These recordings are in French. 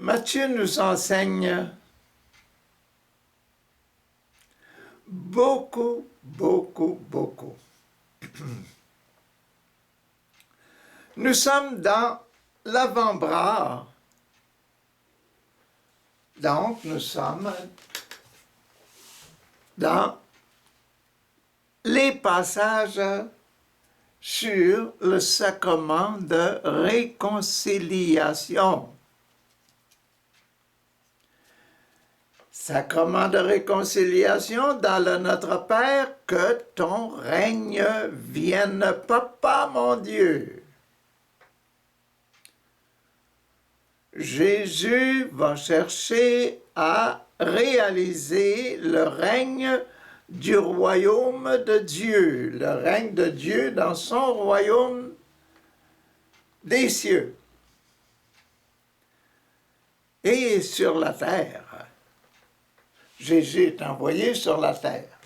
Matthieu nous enseigne beaucoup. Nous sommes dans l'avant-bras. Donc, nous sommes dans les passages sur le sacrement de réconciliation. Sacrement de réconciliation dans le Notre Père, que ton règne vienne, Papa mon Dieu. Jésus va chercher à réaliser le règne du royaume de Dieu, le règne de Dieu dans son royaume des cieux et sur la terre. Jésus est envoyé sur la terre.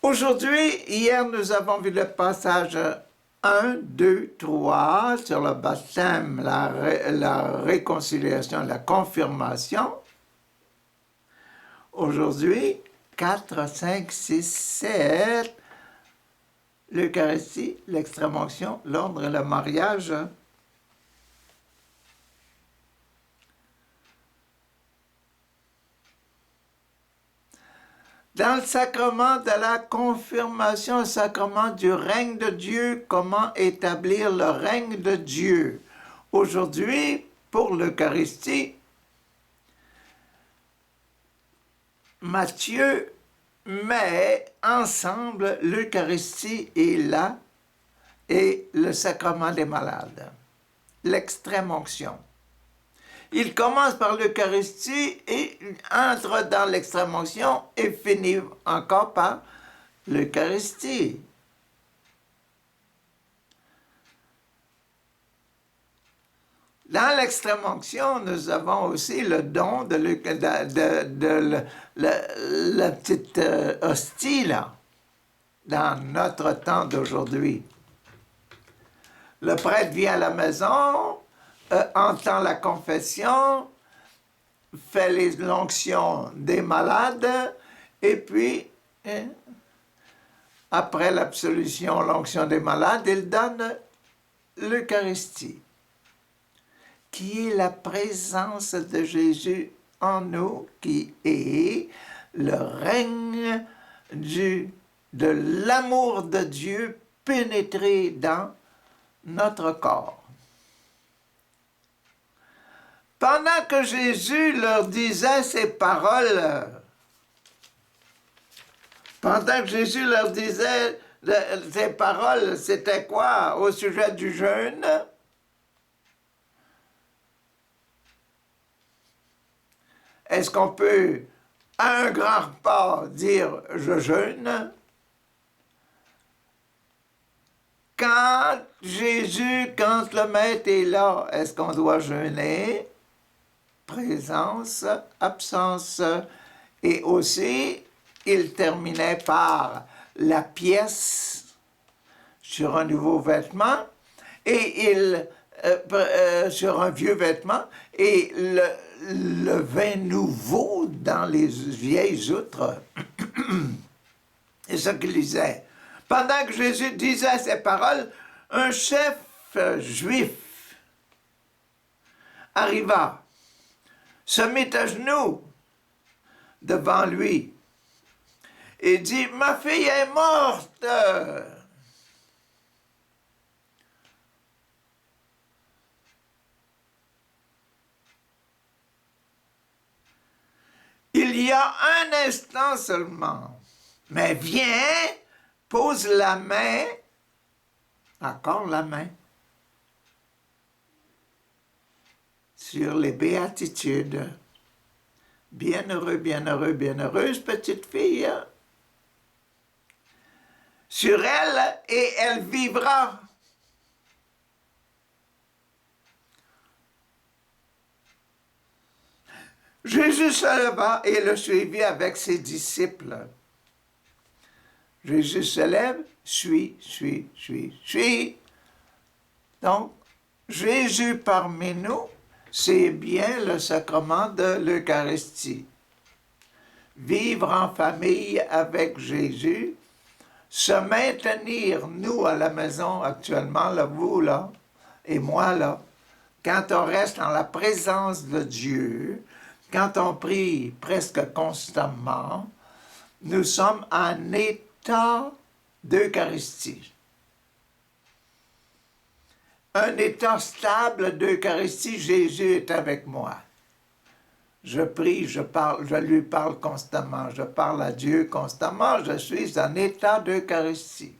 Aujourd'hui, hier, nous avons vu le passage 1, 2, 3 sur le baptême, la réconciliation, la confirmation. Aujourd'hui, 4, 5, 6, 7, l'Eucharistie, l'extrême-onction, l'ordre et le mariage. Dans le sacrement de la confirmation, le sacrement du règne de Dieu, comment établir le règne de Dieu. Aujourd'hui, pour l'Eucharistie, Matthieu met ensemble l'Eucharistie et le sacrement des malades, l'extrême-onction. Il commence par l'Eucharistie et entre dans l'extrême-onction et finit encore par l'Eucharistie. Dans l'extrême-onction, nous avons aussi le don de la petite hostie, là, dans notre temps d'aujourd'hui. Le prêtre vient à la maison, entend la confession, fait l'onction des malades, et puis, après l'absolution, l'onction des malades, il donne l'Eucharistie, qui est la présence de Jésus en nous, qui est le règne de l'amour de Dieu pénétré dans notre corps. Pendant que Jésus leur disait ces paroles, c'était quoi au sujet du jeûne? Est-ce qu'on peut, à un grand repas, dire « je jeûne » ? Quand le maître est là, est-ce qu'on doit jeûner? Présence, absence. Et aussi, il terminait par la pièce sur un nouveau vêtement, et sur un vieux vêtement, et le vin nouveau dans les vieilles outres. C'est ce qu'il disait. Pendant que Jésus disait ces paroles, un chef juif arriva, se mit à genoux devant lui et dit « Ma fille est morte !» Il y a un instant seulement, mais viens, pose la main, encore la main, sur les béatitudes. Bienheureux, bienheureux, bienheureuse petite fille. Sur elle, et elle vivra. Jésus se leva et le suivit avec ses disciples. Jésus se lève, suis. Donc, Jésus parmi nous, c'est bien le sacrement de l'Eucharistie. Vivre en famille avec Jésus, se maintenir, nous, à la maison actuellement, là, vous, là, et moi, là, quand on reste en la présence de Dieu, quand on prie presque constamment, nous sommes en état d'Eucharistie. Un état stable d'Eucharistie, Jésus est avec moi. Je prie, je parle, je lui parle constamment, je parle à Dieu constamment, je suis en état d'Eucharistie.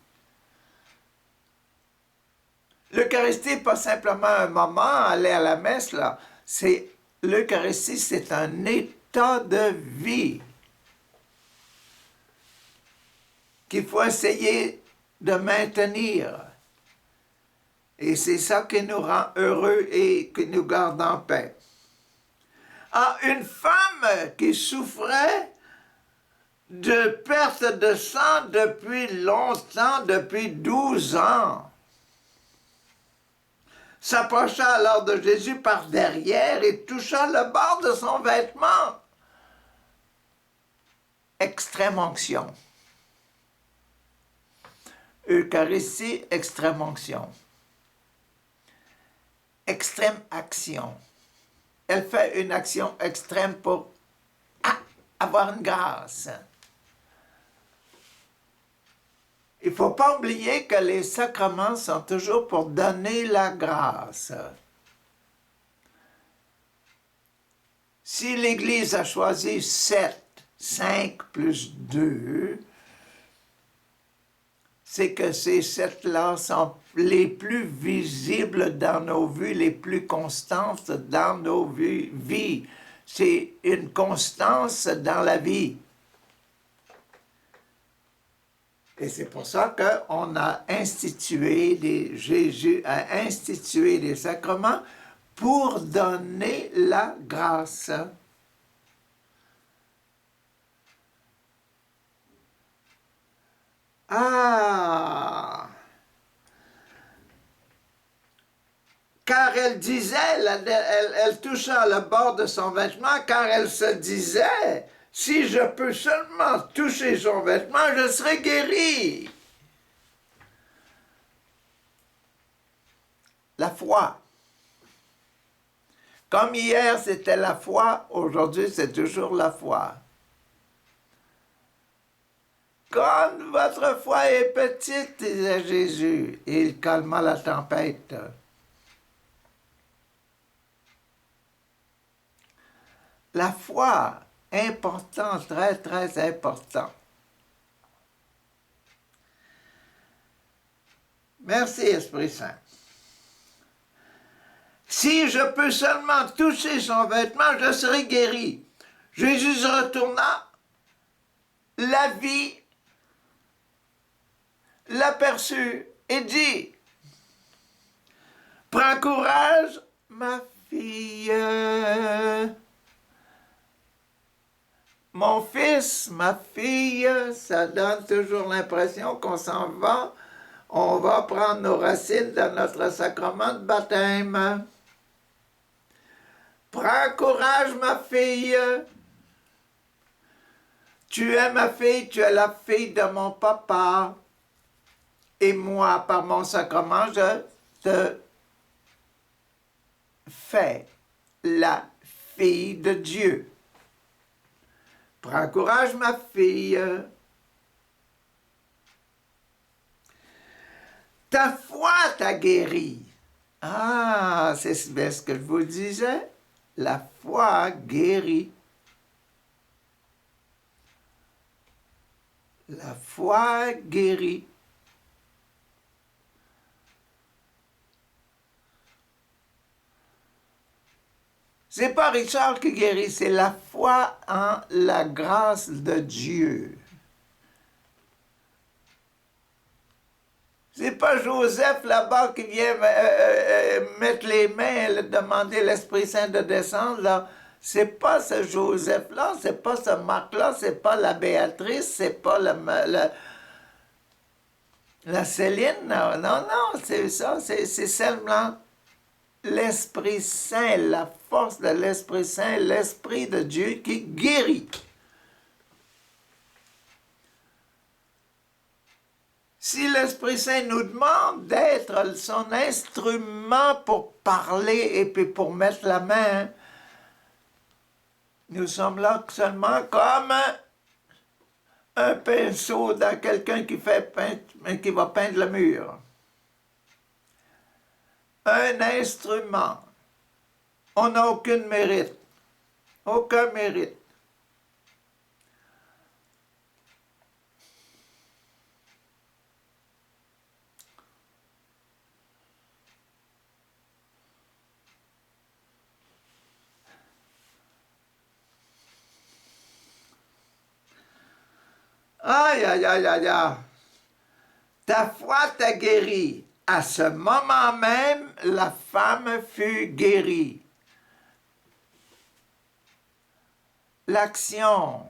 L'Eucharistie n'est pas simplement un moment, aller à la messe, là. L'Eucharistie, c'est un état de vie qu'il faut essayer de maintenir. Et c'est ça qui nous rend heureux et qui nous garde en paix. Ah, une femme qui souffrait de perte de sang depuis longtemps, depuis 12 ans, s'approcha alors de Jésus par derrière et toucha le bord de son vêtement. Extrême onction. Eucharistie, extrême onction. Extrême action. Elle fait une action extrême pour avoir une grâce. Il ne faut pas oublier que les sacrements sont toujours pour donner la grâce. Si l'Église a choisi 7, 5 plus 2, c'est que ces 7-là sont les plus visibles dans nos vies, les plus constantes dans nos vies. C'est une constance dans la vie. Et c'est pour ça qu'on a institué, Jésus a institué des sacrements pour donner la grâce. Ah! Car elle disait, elle toucha le bord de son vêtement, car elle se disait, si je peux seulement toucher son vêtement, je serai guérie. La foi. Comme hier, c'était la foi, aujourd'hui, c'est toujours la foi. Quand votre foi est petite, disait Jésus, et il calma la tempête. La foi, important, très, très important. Merci, Esprit Saint. Si je peux seulement toucher son vêtement, je serai guéri. Jésus se retourna, la vit, l'aperçut et dit, « Prends courage, ma fille. » Mon fils, ma fille, ça donne toujours l'impression qu'on s'en va. On va prendre nos racines dans notre sacrement de baptême. Prends courage, ma fille. Tu es ma fille, tu es la fille de mon papa. Et moi, par mon sacrement, je te fais la fille de Dieu. Prends courage, ma fille. Ta foi t'a guéri. Ah, c'est bien ce que je vous disais. La foi guérit. La foi guérit. C'est pas Richard qui guérit, c'est la foi en la grâce de Dieu. C'est pas Joseph là-bas qui vient mettre les mains, demander l'Esprit Saint de descendre, là. C'est pas ce Joseph-là, c'est pas ce Marc-là, c'est pas la Béatrice, c'est pas La Céline, non, non, non, c'est ça, c'est seulement l'Esprit Saint, la force de l'Esprit Saint, l'Esprit de Dieu qui guérit. Si l'Esprit Saint nous demande d'être son instrument pour parler et puis pour mettre la main, nous sommes là seulement comme un pinceau dans quelqu'un qui va peindre le mur. Un instrument. On n'a aucun mérite. Aucun mérite. Aïe, aïe, aïe, aïe, aïe. Ta foi t'a guéri. À ce moment même, la femme fut guérie. L'action,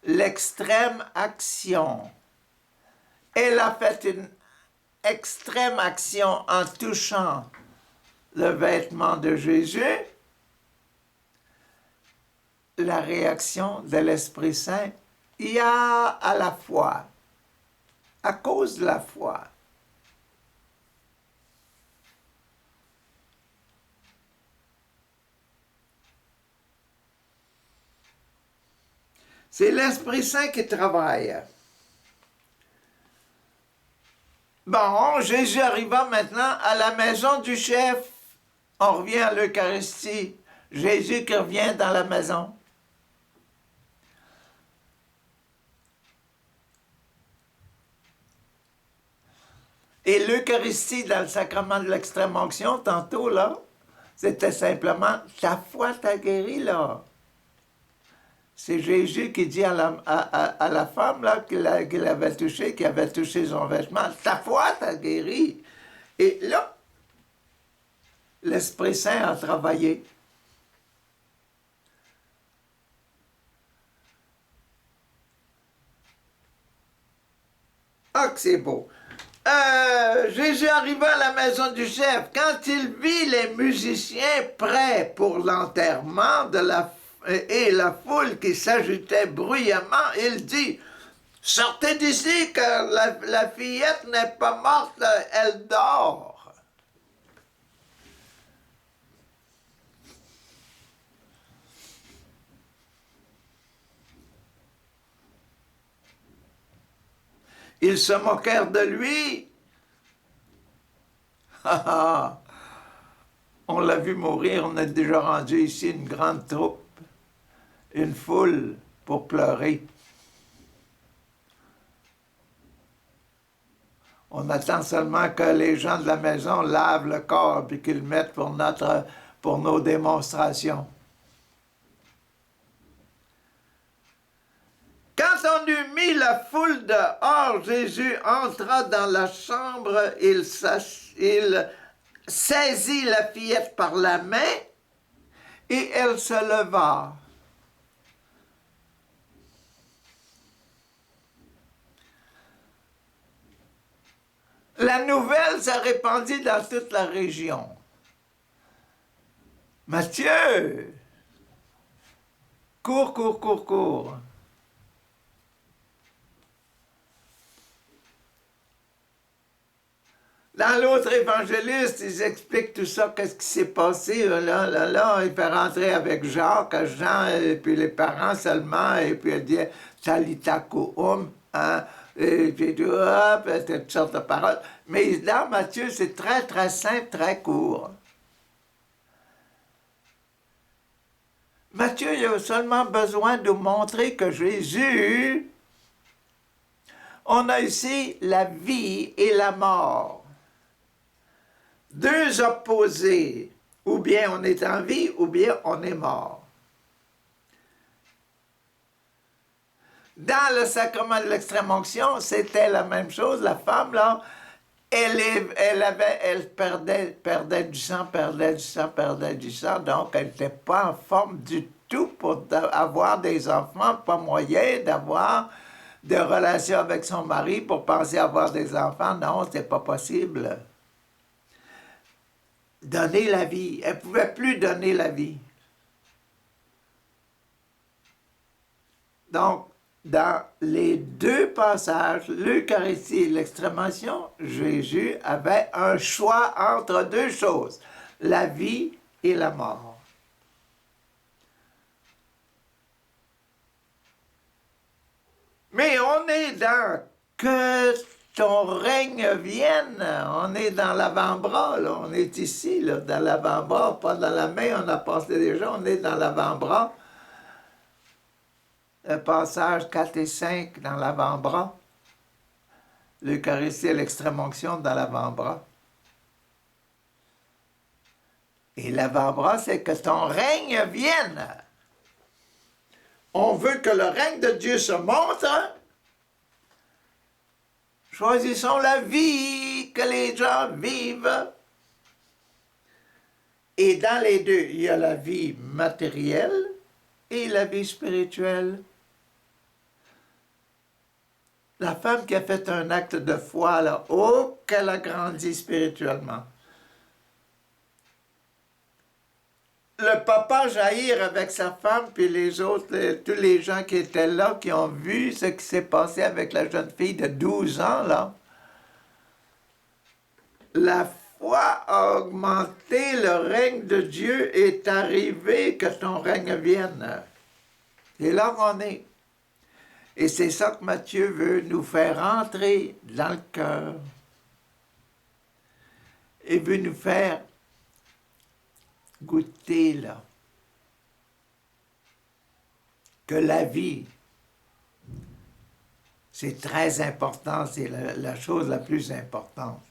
l'extrême action. Elle a fait une extrême action en touchant le vêtement de Jésus. La réaction de l'Esprit Saint, il y a à la foi, à cause de la foi. C'est l'Esprit Saint qui travaille. Bon, Jésus arriva maintenant à la maison du chef. On revient à l'Eucharistie. Jésus qui revient dans la maison. Et l'Eucharistie dans le sacrement de l'extrême-onction, tantôt, là, c'était simplement « ta foi t'a guéri, là ». C'est Jésus qui dit à la femme là, qu'il avait touché, qui avait touché son vêtement, « ta foi t'a guéri ». Et là, l'Esprit Saint a travaillé. Ah, que c'est beau. Jésus arriva à la maison du chef. Quand il vit les musiciens prêts pour l'enterrement et la foule qui s'agitait bruyamment, il dit, « Sortez d'ici, car la fillette n'est pas morte, elle dort. » Ils se moquèrent de lui. On l'a vu mourir, on a déjà rendu ici une grande troupe, une foule pour pleurer. On attend seulement que les gens de la maison lavent le corps et qu'ils le mettent pour nos démonstrations. Quand on eut mis la foule dehors, Jésus entra dans la chambre, il saisit la fillette par la main et elle se leva. La nouvelle s'est répandue dans toute la région. Matthieu, cours, cours, cours, cours. Dans l'autre évangéliste, ils expliquent tout ça, qu'est-ce qui s'est passé. Là, il fait rentrer avec Jacques, Jean, et puis les parents seulement, et puis il dit « Talita koum », hein, et puis toutes sortes de paroles. Mais dans Matthieu, c'est très, très simple, très court. Matthieu, il a seulement besoin de montrer que Jésus, on a ici la vie et la mort. Deux opposés, ou bien on est en vie, ou bien on est mort. Dans le sacrement de l'extrême-onction, c'était la même chose. La femme, là, elle perdait du sang, perdait du sang, donc elle n'était pas en forme du tout pour avoir des enfants, pas moyen d'avoir de relation avec son mari pour penser avoir des enfants. Non, c'est pas possible. Donner la vie. Elle ne pouvait plus donner la vie. Donc, dans les deux passages, l'Eucharistie et l'extrême-onction, Jésus avait un choix entre deux choses, la vie et la mort. Mais on est dans que ton règne vienne. On est dans l'avant-bras, là. On est ici, là, dans l'avant-bras, pas dans la main, on a passé déjà, on est dans l'avant-bras. Le passage 4 et 5 dans l'avant-bras. L'Eucharistie et l'extrême-onction dans l'avant-bras. Et l'avant-bras, c'est que ton règne vienne. On veut que le règne de Dieu se montre. Choisissons la vie que les gens vivent. Et dans les deux, il y a la vie matérielle et la vie spirituelle. La femme qui a fait un acte de foi, là, oh, qu'elle a grandi spirituellement. Le papa Jaïr avec sa femme, puis les autres, tous les gens qui étaient là, qui ont vu ce qui s'est passé avec la jeune fille de 12 ans, là. La foi a augmenté, le règne de Dieu est arrivé, que ton règne vienne. C'est là qu'on est. Et c'est ça que Matthieu veut nous faire entrer dans le cœur. Il veut nous faire goûter, là, que la vie, c'est très important, c'est la chose la plus importante.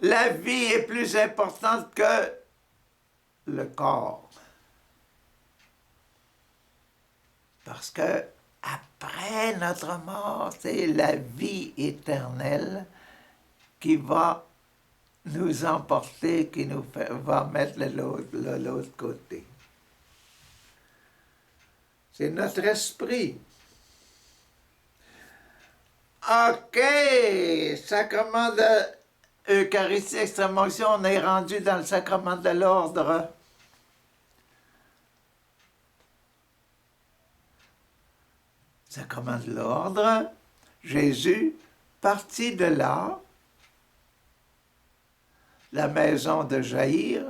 La vie est plus importante que le corps. Parce que après notre mort, c'est la vie éternelle qui va nous emporter, qui nous va mettre de l'autre côté. C'est notre esprit. OK, sacrement de Eucharistie, extrême-onction, on est rendu dans le sacrement de l'ordre. Sacrement de l'ordre, Jésus partit de là, la maison de Jaïr,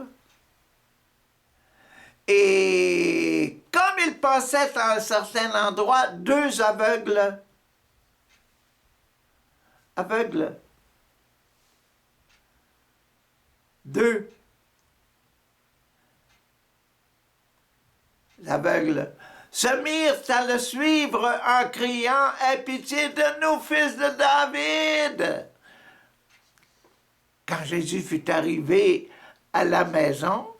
et comme il passait à un certain endroit, deux aveugles, deux, l'aveugle, se mirent à le suivre en criant « Aie pitié de nous, fils de David !» Quand Jésus fut arrivé à la maison,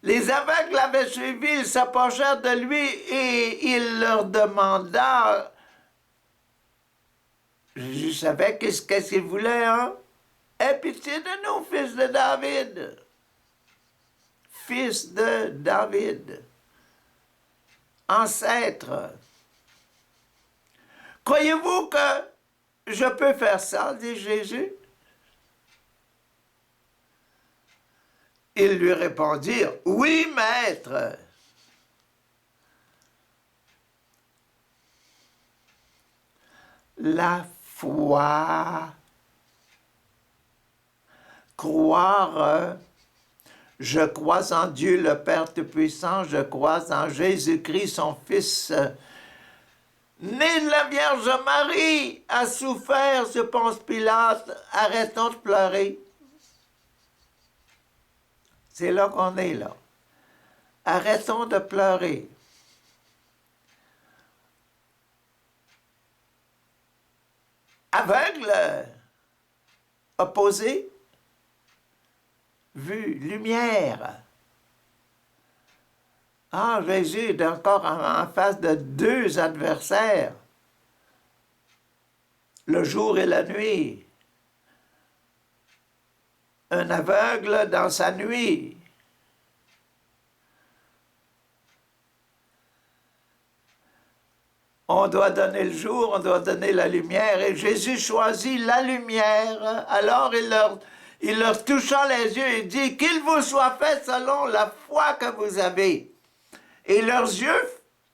les aveugles l'avaient suivi, ils s'approchèrent de lui et il leur demanda, Jésus savait qu'est-ce qu'il voulait, hein? « Aie pitié de nous, fils de David !» Fils de David. Ancêtre. Croyez-vous que je peux faire ça, dit Jésus? Ils lui répondirent, oui, maître. La foi. Croire. Je crois en Dieu le Père Tout-Puissant, je crois en Jésus-Christ, son Fils, né de la Vierge Marie, a souffert sur Ponce Pilate, arrêtons de pleurer. C'est là qu'on est, là. Arrêtons de pleurer. Aveugle, opposé, vue, lumière. Ah, Jésus est encore en face de deux adversaires, le jour et la nuit. Un aveugle dans sa nuit. On doit donner le jour, on doit donner la lumière. Et Jésus choisit la lumière. Alors il leur touchant les yeux, il dit, qu'il vous soit fait selon la foi que vous avez. Et leurs yeux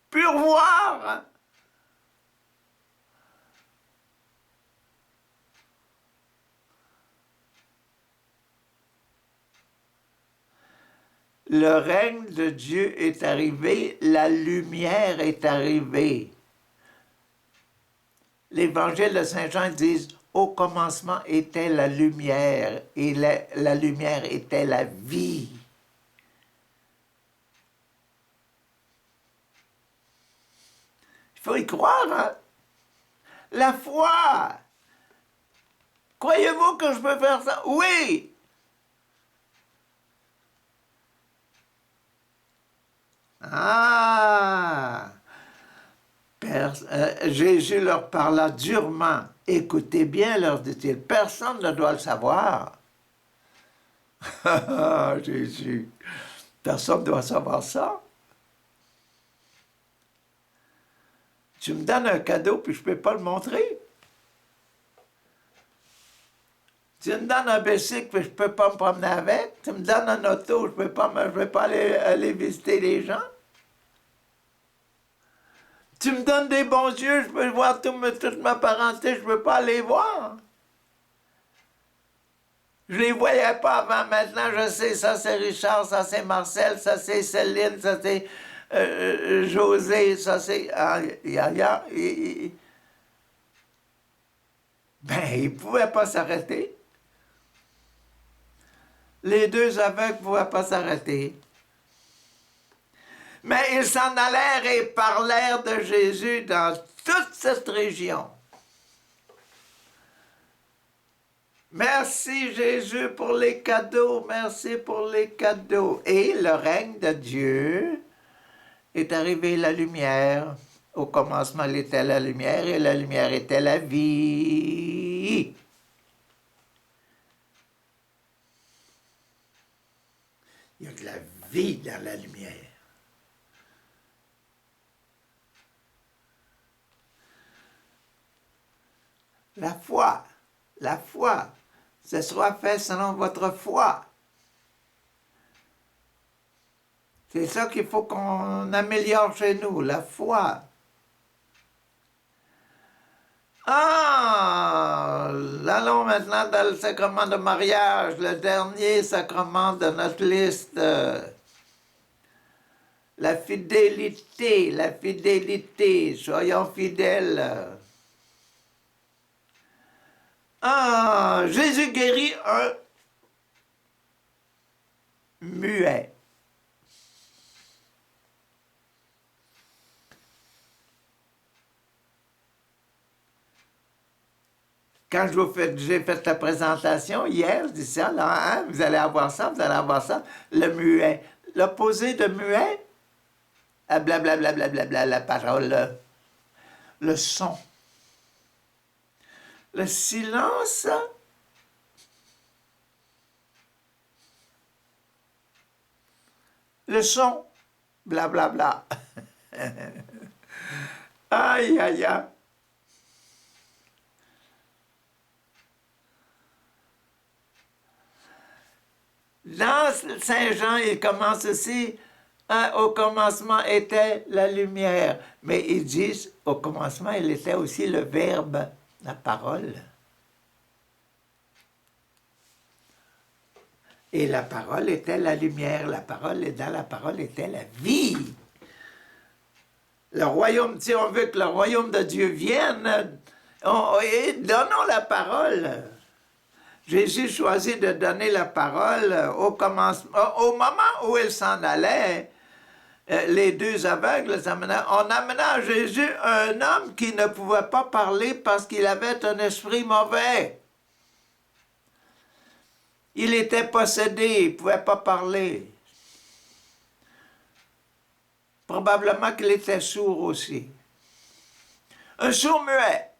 purent voir. Le règne de Dieu est arrivé, la lumière est arrivée. L'Évangile de Saint Jean dit, au commencement était la lumière, et la lumière était la vie. Il faut y croire, hein? La foi. Croyez-vous que je peux faire ça? Oui. Ah! Jésus leur parla durement. Écoutez bien, leur dit-il, personne ne doit le savoir. Jésus, personne ne doit savoir ça. Tu me donnes un cadeau puis je ne peux pas le montrer. Tu me donnes un bicycle puis je ne peux pas me promener avec. Tu me donnes un auto, je ne peux pas aller visiter les gens. Tu me donnes des bons yeux, je peux voir toute ma parenté, je ne peux pas les voir. Je les voyais pas avant, maintenant je sais, ça c'est Richard, ça c'est Marcel, ça c'est Céline, ça c'est José, ça c'est... Ben, ils ne pouvaient pas s'arrêter. Les deux aveugles ne pouvaient pas s'arrêter. Mais ils s'en allèrent et parlèrent de Jésus dans toute cette région. Merci Jésus pour les cadeaux, merci pour les cadeaux. Et le règne de Dieu est arrivé la lumière. Au commencement, il était la lumière et la lumière était la vie. Il y a de la vie dans la lumière. La foi, ce sera fait selon votre foi. C'est ça qu'il faut qu'on améliore chez nous, la foi. Ah, allons maintenant dans le sacrement de mariage, le dernier sacrement de notre liste. La fidélité, soyons fidèles. Ah, Jésus guérit un muet. Quand j'ai fait la présentation hier, je dis ça, là, hein, vous allez avoir ça, vous allez avoir ça. Le muet. L'opposé de muet, blablabla, la parole, le son. Le silence, le son, blablabla. Aïe, aïe, aïe. Dans Saint Jean, il commence aussi, hein, au commencement était la lumière. Mais ils disent, au commencement, il était aussi le Verbe, la parole. Et la parole était la lumière, la parole, et dans la parole était la vie. Le royaume, si on veut que le royaume de Dieu vienne, donnons la parole. Jésus choisit de donner la parole au commencement, au moment où il s'en allait. Les deux aveugles, on amena à Jésus un homme qui ne pouvait pas parler parce qu'il avait un esprit mauvais. Il était possédé, il ne pouvait pas parler. Probablement qu'il était sourd aussi. Un sourd-muet.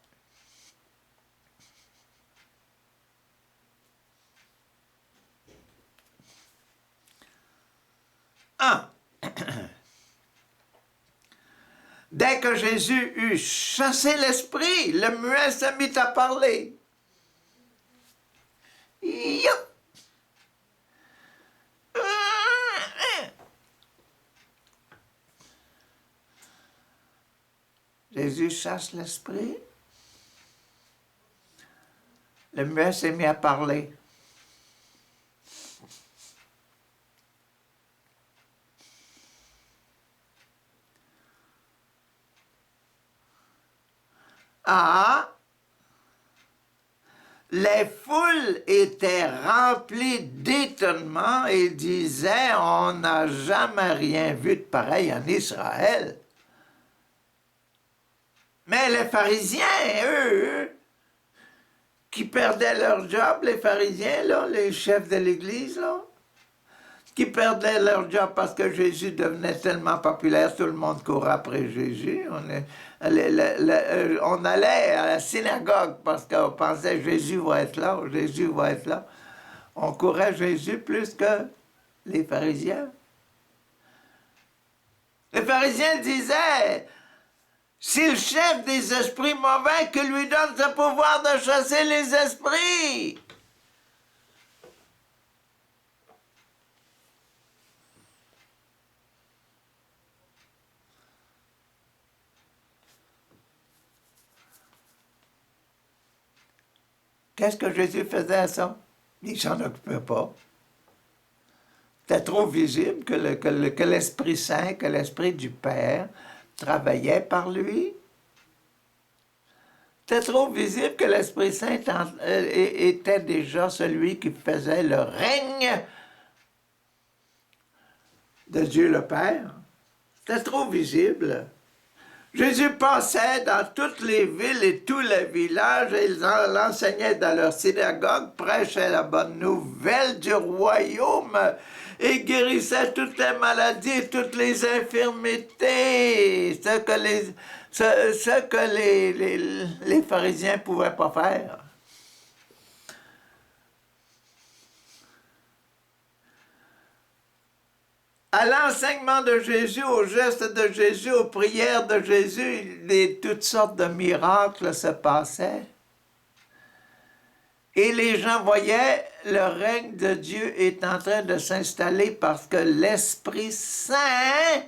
Dès que Jésus eut chassé l'esprit, le muet se mit à parler. Youp! Jésus chasse l'esprit. Le muet s'est mis à parler. Ah! Les foules étaient remplies d'étonnement et disaient, on n'a jamais rien vu de pareil en Israël. Mais les pharisiens, eux, qui perdaient leur job, les pharisiens, là, les chefs de l'église, là, qui perdaient leur job parce que Jésus devenait tellement populaire, tout le monde courait après Jésus. On allait à la synagogue parce qu'on pensait Jésus va être là, Jésus va être là. On courait Jésus plus que les pharisiens. Les pharisiens disaient, c'est le chef des esprits mauvais qui lui donne ce pouvoir de chasser les esprits. Qu'est-ce que Jésus faisait à ça? Il s'en occupait pas. C'était trop visible que l'Esprit Saint, que l'Esprit du Père travaillait par lui. C'était trop visible que l'Esprit Saint était déjà celui qui faisait le règne de Dieu le Père. C'était trop visible. Jésus passait dans toutes les villes et tous les villages et il l'enseignait dans leur synagogue, prêchait la bonne nouvelle du royaume et guérissait toutes les maladies et toutes les infirmités, ce que les pharisiens ne pouvaient pas faire. À l'enseignement de Jésus, aux gestes de Jésus, aux prières de Jésus, toutes sortes de miracles se passaient. Et les gens voyaient le règne de Dieu est en train de s'installer parce que l'Esprit Saint,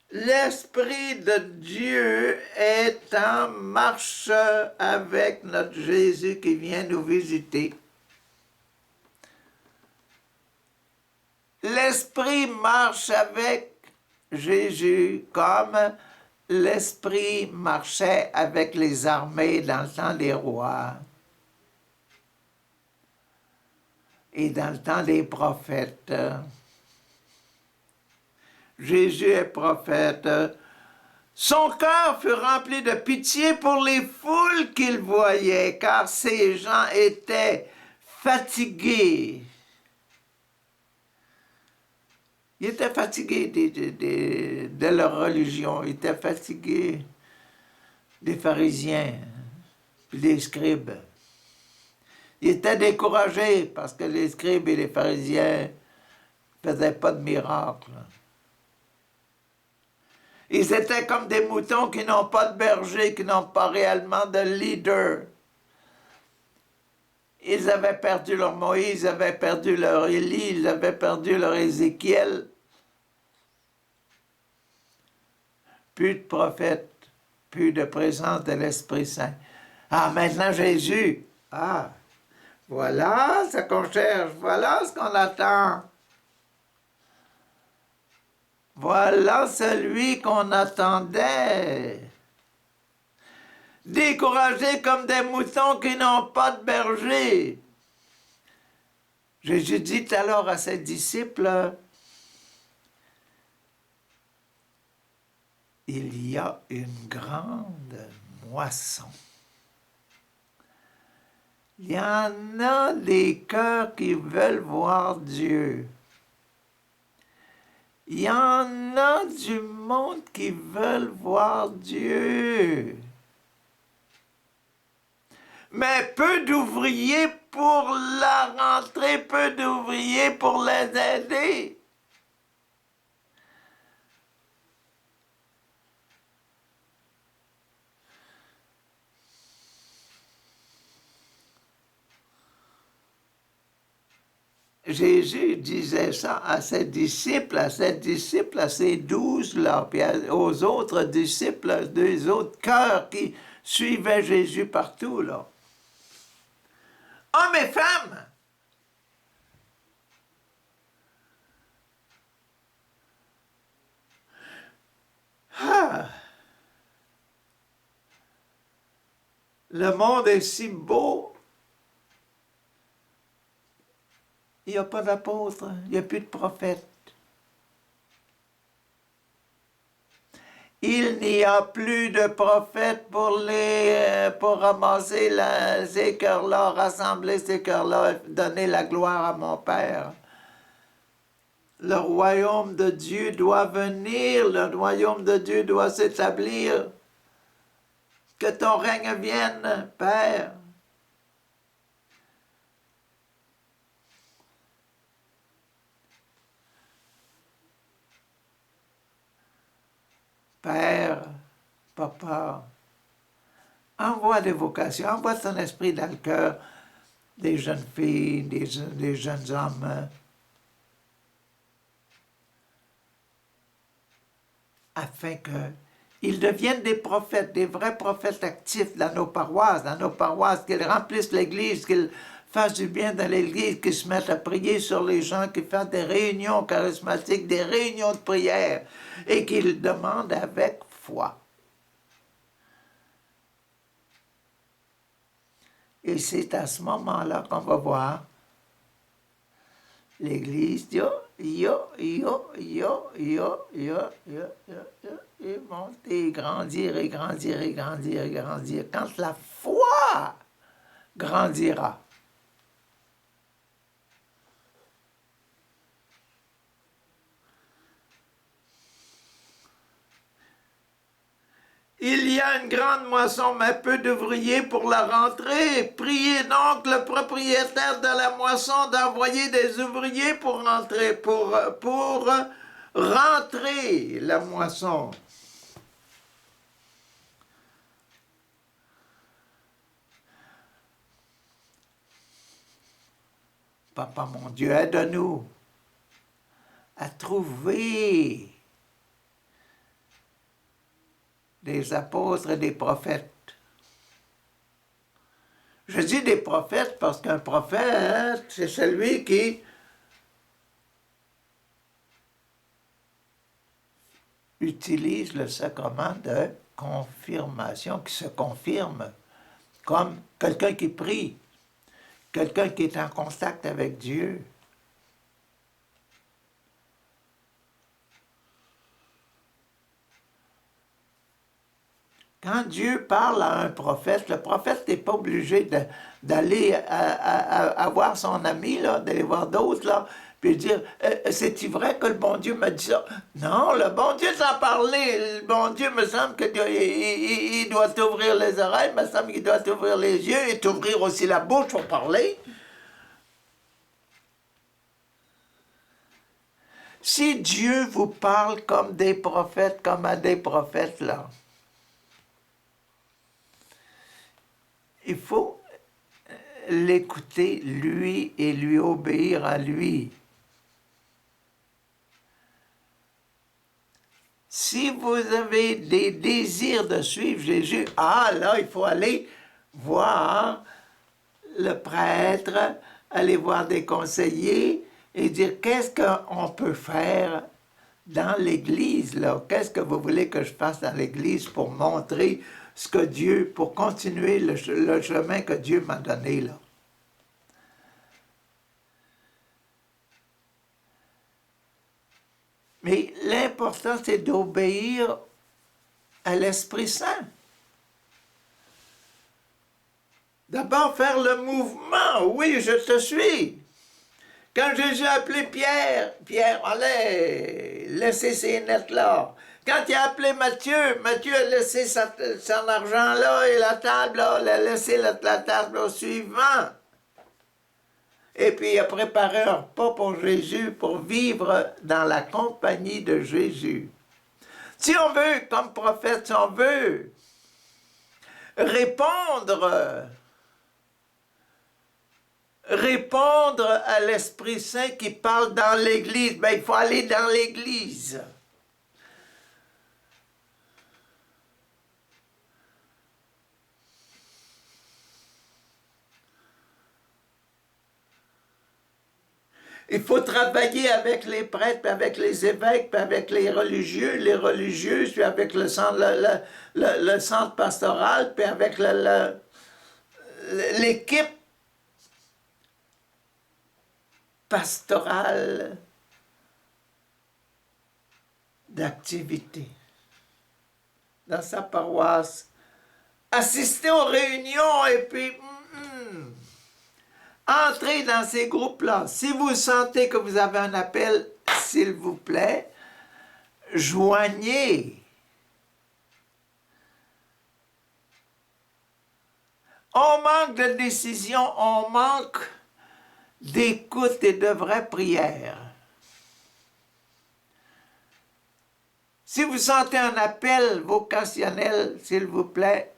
l'Esprit de Dieu est en marche avec notre Jésus qui vient nous visiter. L'Esprit marche avec Jésus comme l'Esprit marchait avec les armées dans le temps des rois et dans le temps des prophètes. Jésus est prophète. Son cœur fut rempli de pitié pour les foules qu'il voyait, car ces gens étaient fatigués. Ils étaient fatigués de leur religion, ils étaient fatigués des pharisiens, puis des scribes. Ils étaient découragés parce que les scribes et les pharisiens ne faisaient pas de miracles. Ils étaient comme des moutons qui n'ont pas de berger, qui n'ont pas réellement de leader. Ils avaient perdu leur Moïse, ils avaient perdu leur Élie, ils avaient perdu leur Ézéchiel. Plus de prophètes, plus de présence de l'Esprit Saint. Ah, maintenant Jésus. Ah, voilà ce qu'on cherche, voilà ce qu'on attend. Voilà celui qu'on attendait. Découragés comme des moutons qui n'ont pas de berger. Jésus dit alors à ses disciples, il y a une grande moisson. Il y en a des cœurs qui veulent voir Dieu. Il y en a du monde qui veulent voir Dieu. Mais peu d'ouvriers pour la rentrée, peu d'ouvriers pour les aider. Jésus disait ça à ses disciples, à ses 12 là, puis aux autres disciples des autres cœurs qui suivaient Jésus partout là. Hommes et femmes! Ah! Le monde est si beau. Il n'y a pas d'apôtres, il n'y a plus de prophètes. Il n'y a plus de prophètes pour ramasser ces cœurs-là, rassembler ces cœurs-là, donner la gloire à mon Père. Le royaume de Dieu doit venir, le royaume de Dieu doit s'établir. Que ton règne vienne, Père. Père, Papa, envoie des vocations, envoie ton esprit dans le cœur des jeunes filles, des jeunes hommes, afin qu'ils deviennent des prophètes, des vrais prophètes actifs dans nos paroisses, qu'ils remplissent l'Église, qu'ils fassent du bien dans l'Église, qu'ils se mettent à prier sur les gens, qu'ils fassent des réunions charismatiques, des réunions de prière, et qu'ils demandent avec foi. Et c'est à ce moment-là qu'on va voir l'Église, et monter, et grandir, et grandir, et grandir, et grandir. Quand la foi grandira. Il y a une grande moisson, mais peu d'ouvriers pour la rentrée. Priez donc le propriétaire de la moisson d'envoyer des ouvriers pour rentrer, pour rentrer la moisson. Papa mon Dieu, aide-nous à trouver des apôtres et des prophètes. Je dis des prophètes parce qu'un prophète, c'est celui qui utilise le sacrement de confirmation, qui se confirme, comme quelqu'un qui prie, quelqu'un qui est en contact avec Dieu. Quand Dieu parle à un prophète, le prophète n'est pas obligé d'aller à voir son ami, d'aller voir d'autres, là, puis dire c'est-tu vrai que le bon Dieu m'a dit ça? Non, le bon Dieu t'a parlé. Le bon Dieu me semble qu'il doit t'ouvrir les oreilles, me semble qu'il doit t'ouvrir les yeux et t'ouvrir aussi la bouche pour parler. Si Dieu vous parle comme des prophètes, comme à des prophètes, là, il faut l'écouter, lui, et lui obéir à lui. Si vous avez des désirs de suivre Jésus, là, il faut aller voir le prêtre, aller voir des conseillers et dire qu'est-ce qu'on peut faire dans l'Église, là. Qu'est-ce que vous voulez que je fasse dans l'Église pour montrer ce que Dieu, pour continuer le chemin que Dieu m'a donné, là. Mais l'important, c'est d'obéir à l'Esprit Saint. D'abord, faire le mouvement. Oui, je te suis. Quand Jésus a appelé Pierre, allez, laissez ces nettes là. Quand il a appelé Matthieu, Matthieu a laissé son argent là et la table là, il a laissé la table au suivant. Et puis il a préparé un repas pour Jésus pour vivre dans la compagnie de Jésus. Si on veut, comme prophète, si on veut répondre répondre à l'Esprit Saint qui parle dans l'Église? Ben, il faut aller dans l'Église. Il faut travailler avec les prêtres, puis avec les évêques, puis avec les religieuses, puis avec le centre pastoral, puis avec l'équipe pastorale d'activité dans sa paroisse. Assister aux réunions et puis entrez dans ces groupes-là. Si vous sentez que vous avez un appel, s'il vous plaît, joignez. On manque de décision, on manque d'écoute et de vraies prières. Si vous sentez un appel vocationnel, s'il vous plaît,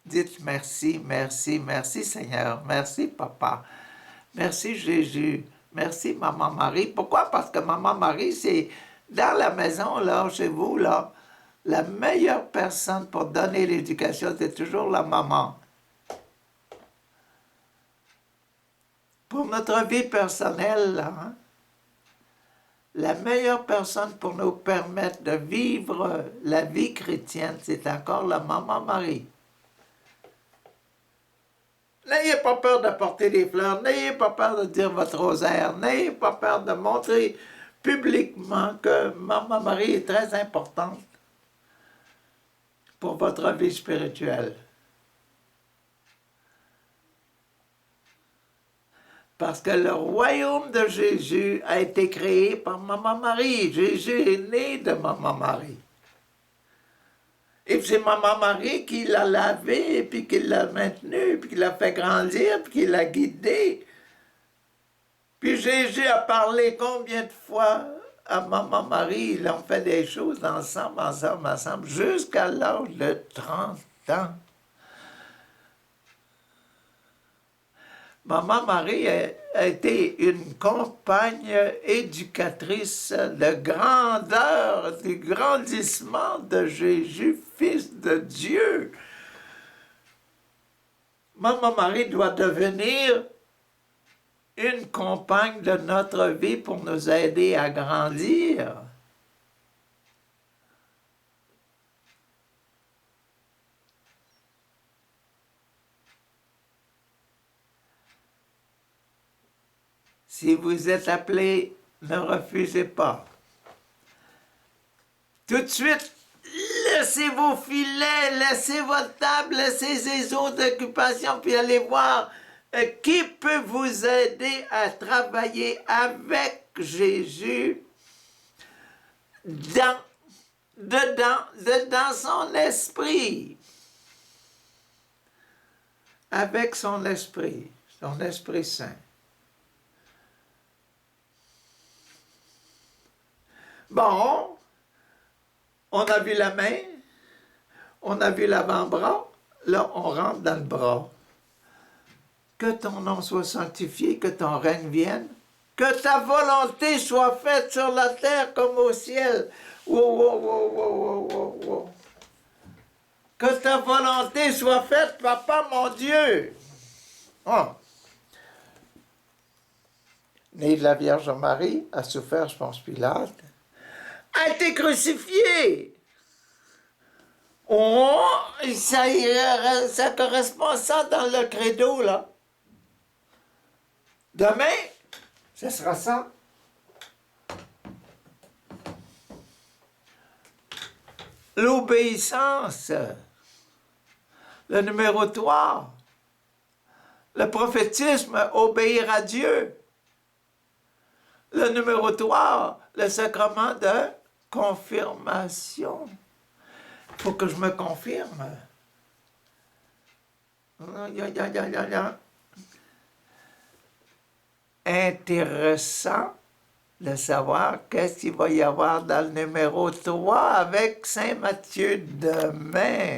dites merci, merci, merci Seigneur, merci Papa, merci Jésus, merci Maman Marie. Pourquoi? Parce que Maman Marie, c'est dans la maison, là, chez vous, là, la meilleure personne pour donner l'éducation, c'est toujours la maman. Pour notre vie personnelle, là, hein, la meilleure personne pour nous permettre de vivre la vie chrétienne, c'est encore la Maman Marie. N'ayez pas peur de porter des fleurs, n'ayez pas peur de dire votre rosaire, n'ayez pas peur de montrer publiquement que Maman Marie est très importante pour votre vie spirituelle. Parce que le royaume de Jésus a été créé par Maman Marie. Jésus est né de Maman Marie. Et c'est Maman Marie qui l'a lavé, puis qui l'a maintenu, puis qui l'a fait grandir, puis qui l'a guidé. Puis Jésus a parlé combien de fois à Maman Marie? Ils ont fait des choses ensemble, jusqu'à l'âge de 30 ans. Maman Marie a été une compagne éducatrice de grandeur, du grandissement de Jésus, Fils de Dieu. Maman Marie doit devenir une compagne de notre vie pour nous aider à grandir. Si vous êtes appelé, ne refusez pas. Tout de suite, laissez vos filets, laissez votre table, laissez ces autres occupations, puis allez voir qui peut vous aider à travailler avec Jésus dans son esprit. Avec son Esprit Saint. Bon, on a vu la main, on a vu l'avant-bras, là on rentre dans le bras. Que ton nom soit sanctifié, que ton règne vienne, que ta volonté soit faite sur la terre comme au ciel. Wow. Que ta volonté soit faite, Papa mon Dieu. Oh. Né de la Vierge Marie, a souffert, je pense, Pilate, a été crucifié. Oh, ça correspond à ça dans le credo, là. Demain, ce sera ça. L'obéissance. Le numéro 3. Le prophétisme, obéir à Dieu. Le numéro 3, le sacrement de confirmation. Il faut que je me confirme. Intéressant de savoir qu'est-ce qu'il va y avoir dans le numéro 3 avec Saint Matthieu demain.